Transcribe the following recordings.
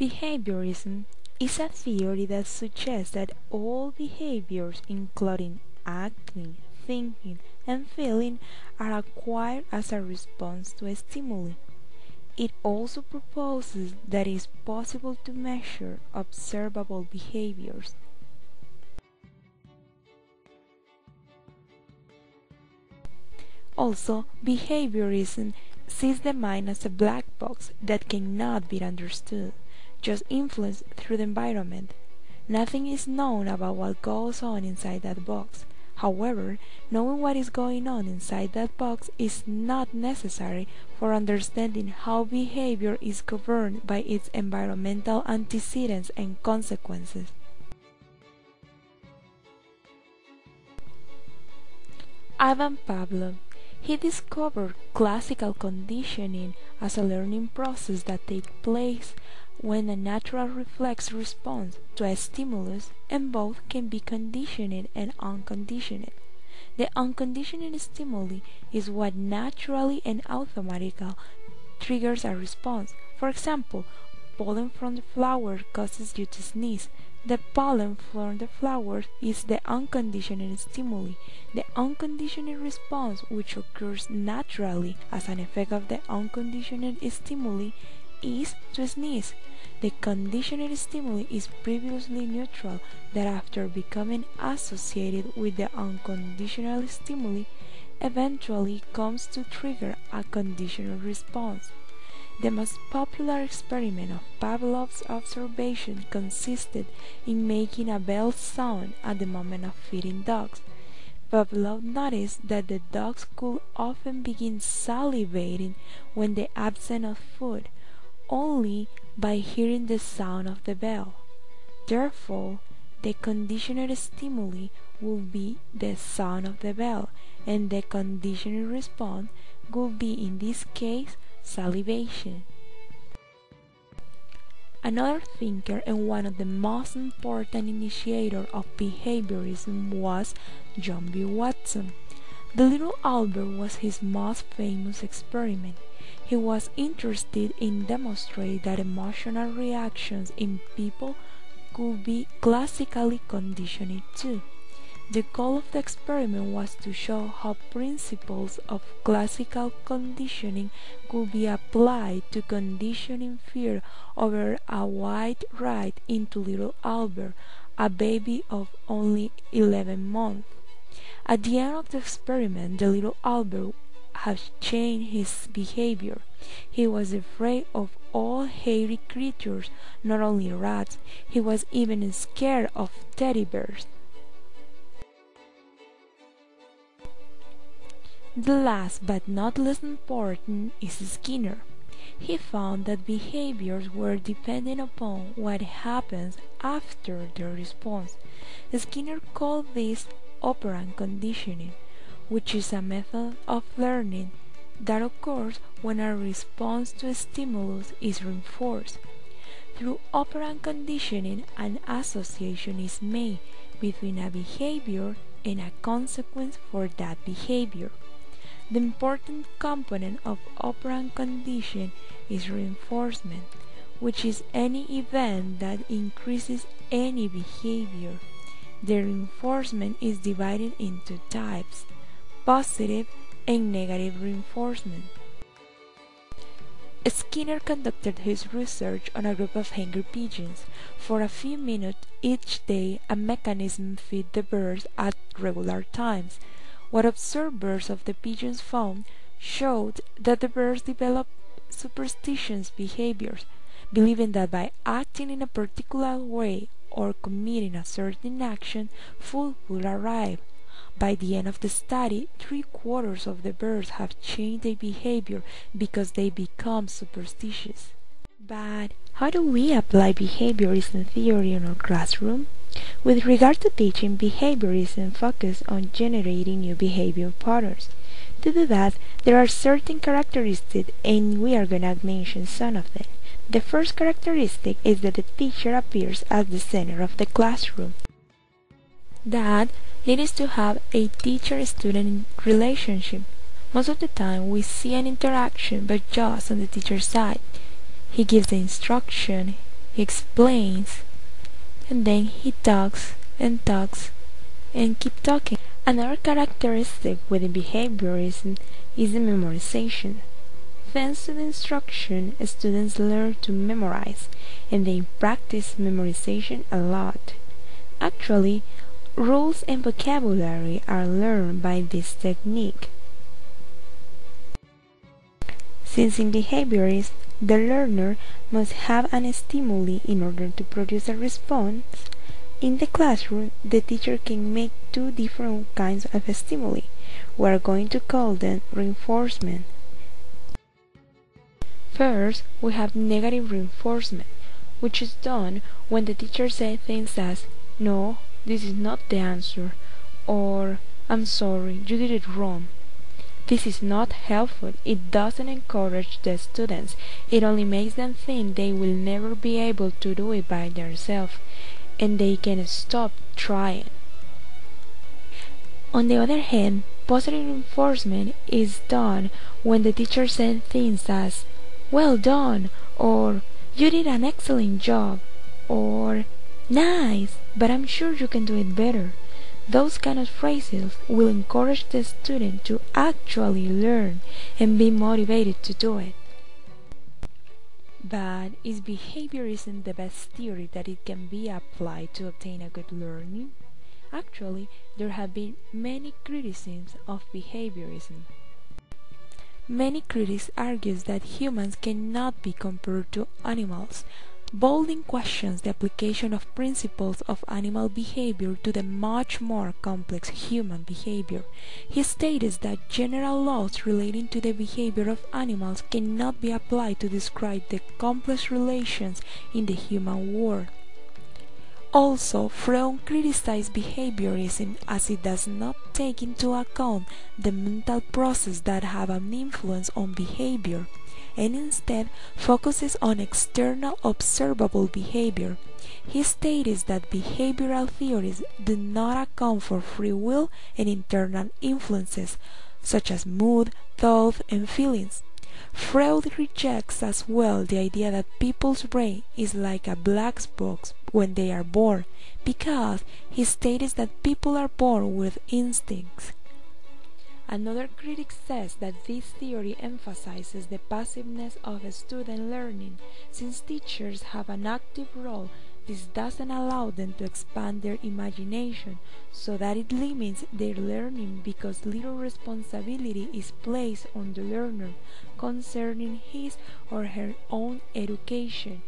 Behaviorism is a theory that suggests that all behaviors, including acting, thinking, and feeling, are acquired as a response to a stimuli. It also proposes that it is possible to measure observable behaviors. Also, behaviorism sees the mind as a black box that cannot be understood, just influenced through the environment. Nothing is known about what goes on inside that box. However, knowing what is going on inside that box is not necessary for understanding how behavior is governed by its environmental antecedents and consequences. Ivan Pavlov. He discovered classical conditioning as a learning process that takes place when a natural reflex responds to a stimulus, and both can be conditioned and unconditioned. The unconditioned stimuli is what naturally and automatically triggers a response. For example, pollen from the flower causes you to sneeze. The pollen from the flower is the unconditioned stimuli. The unconditioned response, which occurs naturally as an effect of the unconditioned stimuli, is to sneeze. The conditioned stimuli is previously neutral, that after becoming associated with the unconditional stimuli, eventually comes to trigger a conditional response. The most popular experiment of Pavlov's observation consisted in making a bell sound at the moment of feeding dogs. Pavlov noticed that the dogs could often begin salivating when the absence of food, only by hearing the sound of the bell. Therefore, the conditioned stimuli would be the sound of the bell, and the conditioned response would be, in this case, salivation. Another thinker and one of the most important initiators of behaviorism was John B. Watson. The little Albert was his most famous experiment. He was interested in demonstrating that emotional reactions in people could be classically conditioned too. The goal of the experiment was to show how principles of classical conditioning could be applied to conditioning fear over a wide ride into little Albert, a baby of only 11 months. At the end of the experiment, the little Albert had changed his behavior. He was afraid of all hairy creatures, not only rats. He was even scared of teddy bears. The last but not least important is Skinner. He found that behaviors were dependent upon what happens after the response. Skinner called this operant conditioning, which is a method of learning that occurs when a response to a stimulus is reinforced. Through operant conditioning, an association is made between a behavior and a consequence for that behavior. The important component of operant condition is reinforcement, which is any event that increases any behavior. The reinforcement is divided into types: positive and negative reinforcement. Skinner conducted his research on a group of hungry pigeons. For a few minutes each day, a mechanism fed the birds at regular times. What observers of the pigeons found showed that the birds developed superstitious behaviors, believing that by acting in a particular way or committing a certain action, food would arrive. By the end of the study, 3/4 of the birds have changed their behavior because they become superstitious. But how do we apply behaviorism theory in our classroom? With regard to teaching, behaviorism focuses on generating new behavior patterns. To do that, there are certain characteristics, and we are going to mention some of them. The first characteristic is that the teacher appears as the center of the classroom. That leads to have a teacher-student relationship. Most of the time, we see an interaction, but just on the teacher's side. He gives the instruction, he explains, and then he talks and talks and keep talking. Another characteristic within behaviorism is the memorization. Thanks to the instruction, students learn to memorize, and they practice memorization a lot. Actually, rules and vocabulary are learned by this technique. Since in behaviorism, the learner must have an stimuli in order to produce a response, in the classroom, the teacher can make two different kinds of stimuli. We are going to call them reinforcement. First, we have negative reinforcement, which is done when the teacher says things as, "No, this is not the answer," or "I'm sorry, you did it wrong." This is not helpful. It doesn't encourage the students. It only makes them think they will never be able to do it by themselves, and they can stop trying. On the other hand, positive reinforcement is done when the teacher says things as, "Well done," or "You did an excellent job," or "Nice, but I'm sure you can do it better." Those kind of phrases will encourage the student to actually learn and be motivated to do it. But is behaviorism the best theory that it can be applied to obtain a good learning? Actually, there have been many criticisms of behaviorism. Many critics argue that humans cannot be compared to animals. Bowling questions the application of principles of animal behavior to the much more complex human behavior. He states that general laws relating to the behavior of animals cannot be applied to describe the complex relations in the human world. Also, Freud criticized behaviorism as it does not take into account the mental processes that have an influence on behavior, and instead focuses on external observable behavior. He states that behavioral theories do not account for free will and internal influences, such as mood, thought, and feelings. Freud rejects as well the idea that people's brain is like a black box when they are born, because he states that people are born with instincts. Another critic says that this theory emphasizes the passiveness of student learning. Since teachers have an active role, this doesn't allow them to expand their imagination, so that it limits their learning because little responsibility is placed on the learner concerning his or her own education.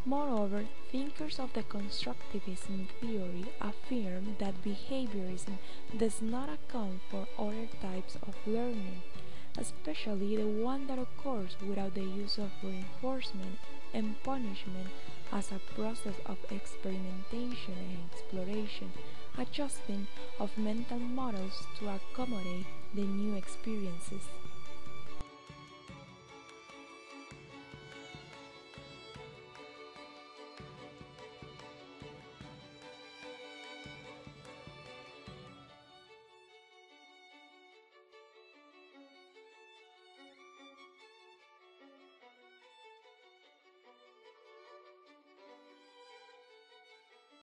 Moreover, thinkers of the constructivism theory affirm that behaviorism does not account for other types of learning, especially the one that occurs without the use of reinforcement and punishment as a process of experimentation and exploration, adjusting of mental models to accommodate the new experiences.